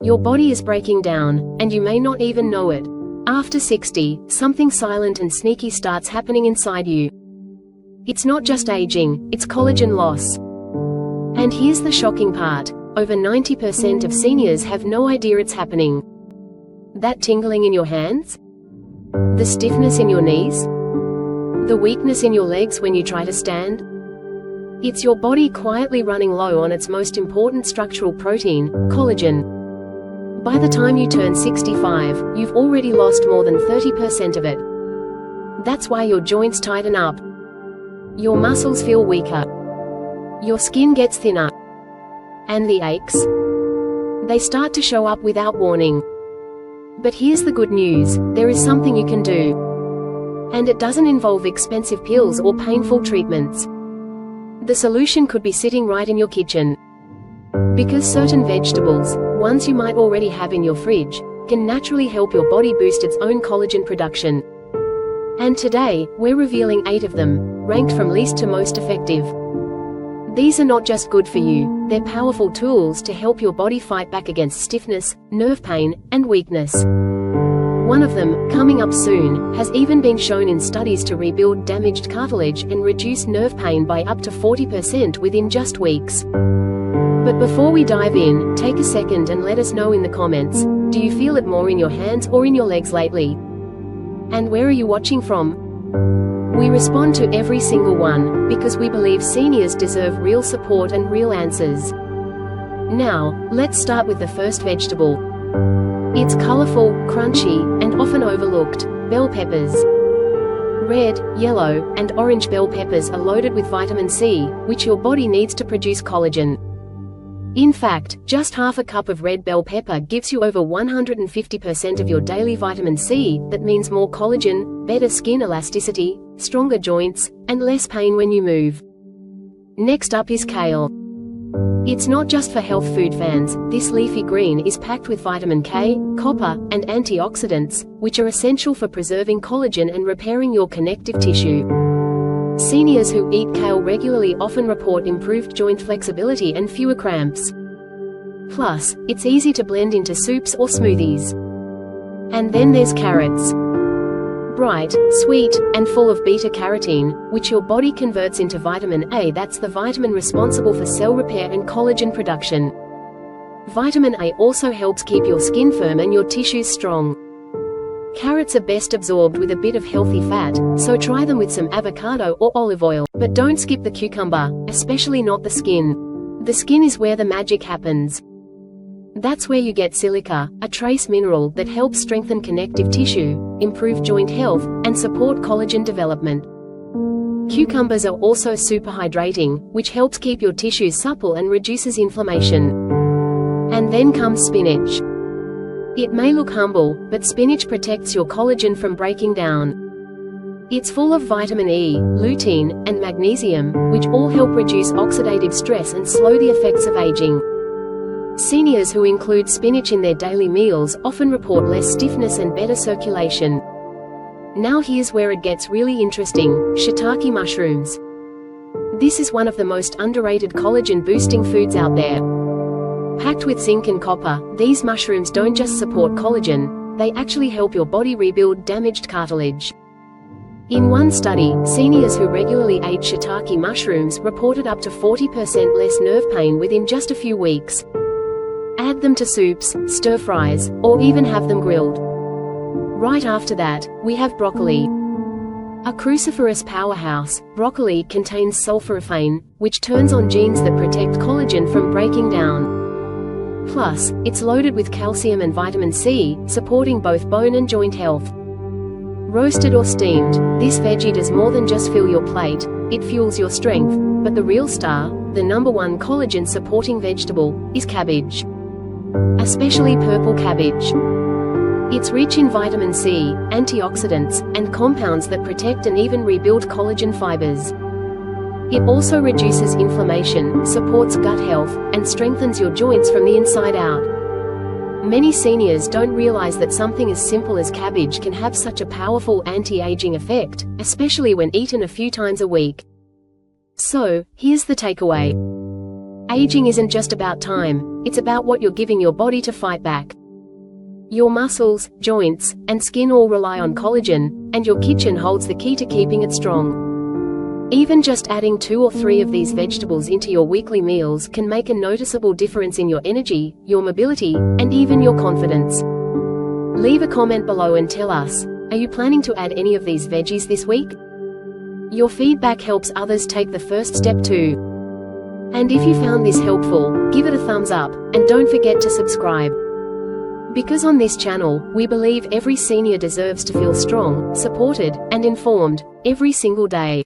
Your body is breaking down, and you may not even know it. After 60, something silent and sneaky starts happening inside you. It's not just aging, it's collagen loss. And here's the shocking part. Over 90% of seniors have no idea it's happening. That tingling in your hands? The stiffness in your knees? The weakness in your legs when you try to stand? It's your body quietly running low on its most important structural protein, collagen. By the time you turn 65, you've already lost more than 30% of it. That's why your joints tighten up. Your muscles feel weaker. Your skin gets thinner. And the aches? They start to show up without warning. But here's the good news, there is something you can do. And it doesn't involve expensive pills or painful treatments. The solution could be sitting right in your kitchen. Because certain vegetables, ones you might already have in your fridge, can naturally help your body boost its own collagen production. And today, we're revealing 8 of them, ranked from least to most effective. These are not just good for you, they're powerful tools to help your body fight back against stiffness, nerve pain, and weakness. One of them, coming up soon, has even been shown in studies to rebuild damaged cartilage and reduce nerve pain by up to 40% within just weeks. But before we dive in, take a second and let us know in the comments, do you feel it more in your hands or in your legs lately? And where are you watching from? We respond to every single one, because we believe seniors deserve real support and real answers. Now, let's start with the first vegetable. It's colorful, crunchy, and often overlooked, bell peppers. Red, yellow, and orange bell peppers are loaded with vitamin C, which your body needs to produce collagen. In fact, just half a cup of red bell pepper gives you over 150% of your daily vitamin C. That means more collagen, better skin elasticity, stronger joints, and less pain when you move. Next up is kale. It's not just for health food fans. This leafy green is packed with vitamin K, copper, and antioxidants, which are essential for preserving collagen and repairing your connective tissue. Seniors who eat kale regularly often report improved joint flexibility and fewer cramps. Plus, it's easy to blend into soups or smoothies. And then there's carrots. Bright, sweet, and full of beta-carotene, which your body converts into vitamin A. That's the vitamin responsible for cell repair and collagen production. Vitamin A also helps keep your skin firm and your tissues strong. Carrots are best absorbed with a bit of healthy fat, so try them with some avocado or olive oil. But don't skip the cucumber, especially not the skin. The skin is where the magic happens. That's where you get silica, a trace mineral that helps strengthen connective tissue, improve joint health, and support collagen development. Cucumbers are also super hydrating, which helps keep your tissues supple and reduces inflammation. And then comes spinach. It may look humble, but spinach protects your collagen from breaking down. It's full of vitamin E, lutein, and magnesium, which all help reduce oxidative stress and slow the effects of aging. Seniors who include spinach in their daily meals often report less stiffness and better circulation. Now here's where it gets really interesting, shiitake mushrooms. This is one of the most underrated collagen-boosting foods out there. Packed with zinc and copper, these mushrooms don't just support collagen, they actually help your body rebuild damaged cartilage. In one study, seniors who regularly ate shiitake mushrooms reported up to 40% less nerve pain within just a few weeks. Add them to soups, stir-fries, or even have them grilled. Right after that, we have broccoli. A cruciferous powerhouse, broccoli contains sulforaphane, which turns on genes that protect collagen from breaking down. Plus, it's loaded with calcium and vitamin C, supporting both bone and joint health. Roasted or steamed, this veggie does more than just fill your plate, it fuels your strength. But the real star, the #1 collagen-supporting vegetable, is cabbage. Especially purple cabbage. It's rich in vitamin C, antioxidants, and compounds that protect and even rebuild collagen fibers. It also reduces inflammation, supports gut health, and strengthens your joints from the inside out. Many seniors don't realize that something as simple as cabbage can have such a powerful anti-aging effect, especially when eaten a few times a week. So, here's the takeaway. Aging isn't just about time, it's about what you're giving your body to fight back. Your muscles, joints, and skin all rely on collagen, and your kitchen holds the key to keeping it strong. Even just adding 2 or 3 of these vegetables into your weekly meals can make a noticeable difference in your energy, your mobility, and even your confidence. Leave a comment below and tell us, are you planning to add any of these veggies this week? Your feedback helps others take the first step too. And if you found this helpful, give it a thumbs up, and don't forget to subscribe. Because on this channel, we believe every senior deserves to feel strong, supported, and informed, every single day.